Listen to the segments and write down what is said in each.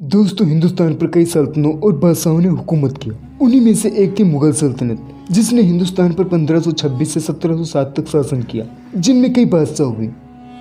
दोस्तों, हिंदुस्तान पर कई सल्तनतों और बादशाहों ने हुकूमत किया। उन्हीं में से एक थी मुगल सल्तनत, जिसने हिंदुस्तान पर 1526 से 1707 तक शासन किया, जिनमें कई बादशाह हुए।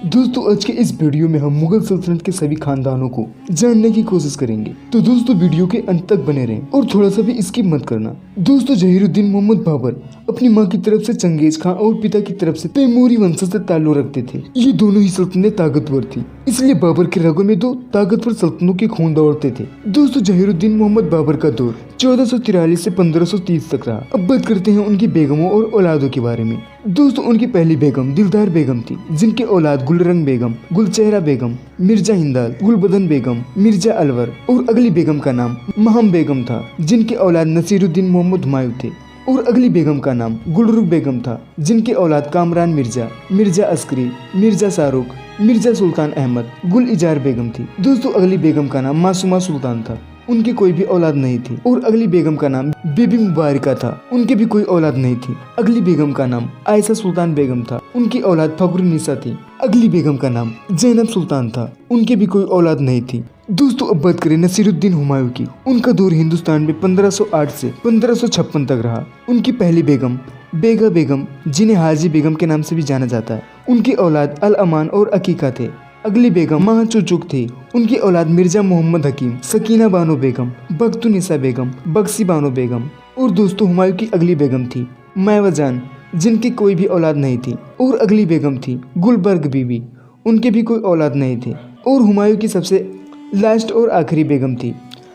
दोस्तों, आज के इस वीडियो में हम मुगल सल्तनत के सभी खानदानों को जानने की कोशिश करेंगे। तो दोस्तों, वीडियो के अंत तक बने रहें और थोड़ा सा भी स्किप मत करना। दोस्तों, जहीरुद्दीन मोहम्मद बाबर अपनी माँ की तरफ से चंगेज खां और पिता की तरफ से तैमूरी वंशज से ताल्लुक रखते थे। ये दोनों ही सल्तनतें ताकतवर थी, इसलिए बाबर के रगों में दो ताकतवर सल्तनतों के खून दौड़ते थे। दोस्तों, जहीरुद्दीन मोहम्मद बाबर का दौर 1443 से 1530 तक रहा। अब बात करते हैं उनकी बेगमों और औलादों के बारे में। दोस्तों, उनकी पहली बेगम दिलदार बेगम थी, जिनके औलाद गुलरंग बेगम, गुलचेहरा बेगम, मिर्जा हिंदाल, गुलबदन बेगम, मिर्जा अलवर और अगली बेगम का नाम महम बेगम था, जिनके औलाद नसीरुद्दीन मोहम्मद हुमायूं थे। और अगली बेगम का नाम गुलरुख बेगम था, जिनके औलाद कामरान मिर्जा, मिर्जा अस्करी, मिर्जा शाहरुख, मिर्जा सुल्तान अहमद, गुल इजार बेगम थी। दोस्तों, अगली बेगम का नाम मासूमा सुल्तान था, उनकी कोई भी औलाद नहीं थी। और अगली बेगम का नाम बीबी मुबारिका था, उनके भी कोई औलाद नहीं थी। अगली बेगम का नाम आयशा सुल्तान बेगम था, उनकी औलाद फखरुन्निसा थी। अगली बेगम का नाम जैनब सुल्तान था, उनके भी कोई औलाद नहीं थी। दोस्तों, अब बात करें नसीरुद्दीन हुमायूं की। उनका दौर हिंदुस्तान में 1508 से 1556 तक रहा। उनकी पहली बेगम बेगा बेगम, जिन्हें हाजी बेगम के नाम से भी जाना जाता है, उनकी औलाद अल अमान और अकीका थे। अगली बेगम महाचुचुक थी, उनकी औलाद मिर्जा मोहम्मद हकीम, सकीना बानो बेगम, बख्तुनिसा बेगम, बख्शी बानो बेगम। और दोस्तों, हुमायूं की अगली बेगम थी मैवाजान, जिनकी कोई भी औलाद नहीं थी। और अगली बेगम थी गुलबर्ग बीबी, उनके भी कोई औलाद नहीं थे। और हुमायूं की सबसे लास्ट और आखिरी बेगम थी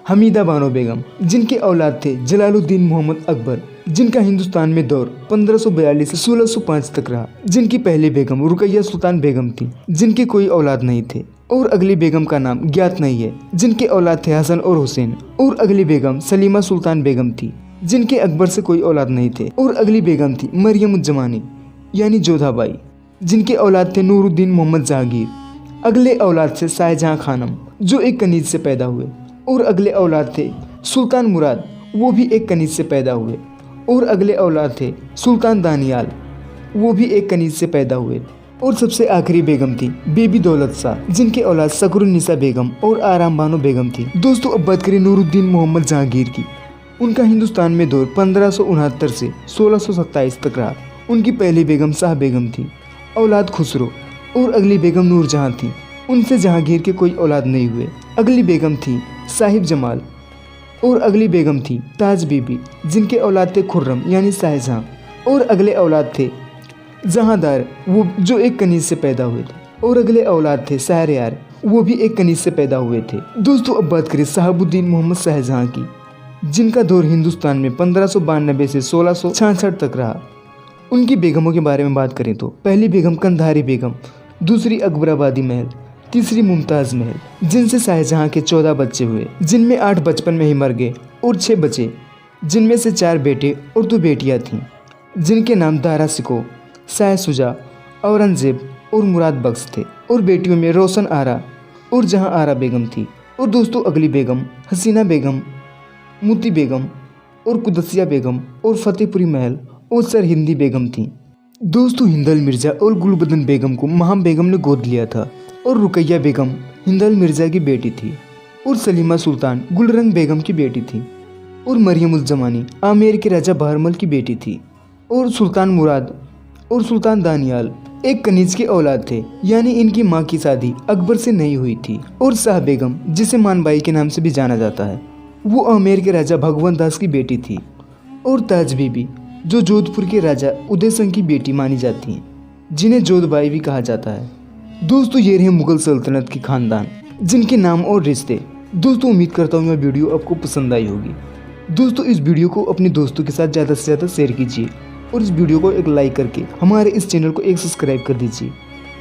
हमीदा बानो बेगम, जिनके औलाद थे जलालुद्दीन मोहम्मद अकबर, जिनका हिंदुस्तान में दौर 1542 से 1605 तक रहा। जिनकी पहली बेगम रुकैया सुल्तान बेगम थी, जिनके कोई औलाद नहीं थे। और अगली बेगम का नाम ज्ञात नहीं है, जिनके औलाद थे हसन और हुसैन। और अगली बेगम सलीमा सुल्तान बेगम थी, जिनके अकबर से कोई औलाद नहीं थे। और अगली बेगम थी मरियम उज्जमानी यानी जोधाबाई, जिनके औलाद थे नूरुद्दीन मोहम्मद जहांगीर। अगले औलाद से शाहजहां खानम, जो एक कनीज से पैदा हुए। और अगले औलाद थे सुल्तान मुराद, वो भी एक कनीज से पैदा हुए। और अगले औलाद थे सुल्तान दानियाल, वो भी एक कनीज से पैदा हुए। और सबसे आखिरी बेगम थी बीबी दौलत शाह, जिनके औलाद सकरुन्निसा बेगम और आराम बानो बेगम थी। दोस्तों, अब बात करें नूरुद्दीन मोहम्मद जहांगीर की। उनका हिंदुस्तान में दौर 1569 से 1627 तक रहा। उनकी पहली बेगम शाह बेगम थी, औलाद खुसरो। और अगली बेगम नूरजहां थी, उनसे जहांगीर के कोई औलाद नहीं हुए। अगली बेगम थी साहिब जमाल। और अगली बेगम थी ताज बीबी, जिनके औलाद थे खुर्रम यानी शाहजहां। और अगले औलाद थे जहांदार, वो जो एक कनीज से पैदा हुए थे। और अगले औलाद थे शहरयार, वो भी एक कनीज से पैदा हुए थे। दोस्तों, अब बात करें शहाबुद्दीन मोहम्मद शाहजहां की, जिनका दौर हिंदुस्तान में 1592 से 1666 तक रहा। उनकी बेगमों के बारे में बात करें तो पहली बेगम कंधारी बेगम, दूसरी अकबराबादी महल, तीसरी मुमताज़ महल, जिनसे शाहजहां के 14 बच्चे हुए, जिनमें 8 बचपन में ही मर गए। और 6 बचे, जिनमें से 4 बेटे और 2 बेटियां थीं, जिनके नाम दारा सिको, शाह सुजा, औरंगजेब और मुराद बख्श थे। और बेटियों में रोशन आरा और जहां आरा बेगम थी। और दोस्तों, अगली बेगम हसीना बेगम, मुती बेगम और कुदसिया बेगम और फतेहपुरी महल और सरहिंदी बेगम थी। दोस्तों, हिंदल मिर्जा और गुलबदन बेगम को महम बेगम ने गोद लिया था। और रुकैया बेगम हिंदल मिर्जा की बेटी थी। और सलीमा सुल्तान गुलरंग बेगम की बेटी थी। और मरियम उज़ ज़मानी आमेर के राजा बहरमल की बेटी थी। और सुल्तान मुराद और सुल्तान दानियाल एक कनीज के औलाद थे, यानी इनकी माँ की शादी अकबर से नहीं हुई थी। और शाह बेगम, जिसे मानबाई के नाम से भी जाना जाता है, वो आमेर के राजा भगवंत दास की बेटी थी। और ताज बीबी, जो जोधपुर के राजा उदय सिंह की बेटी मानी जाती हैं, जिन्हें जोधबाई भी कहा जाता है। दोस्तों, ये रहे मुगल सल्तनत के खानदान, जिनके नाम और रिश्ते। दोस्तों, उम्मीद करता हूँ यह वीडियो आपको पसंद आई होगी। दोस्तों, इस वीडियो को अपने दोस्तों के साथ ज़्यादा से ज़्यादा शेयर कीजिए और इस वीडियो को एक लाइक करके हमारे इस चैनल को एक सब्सक्राइब कर दीजिए।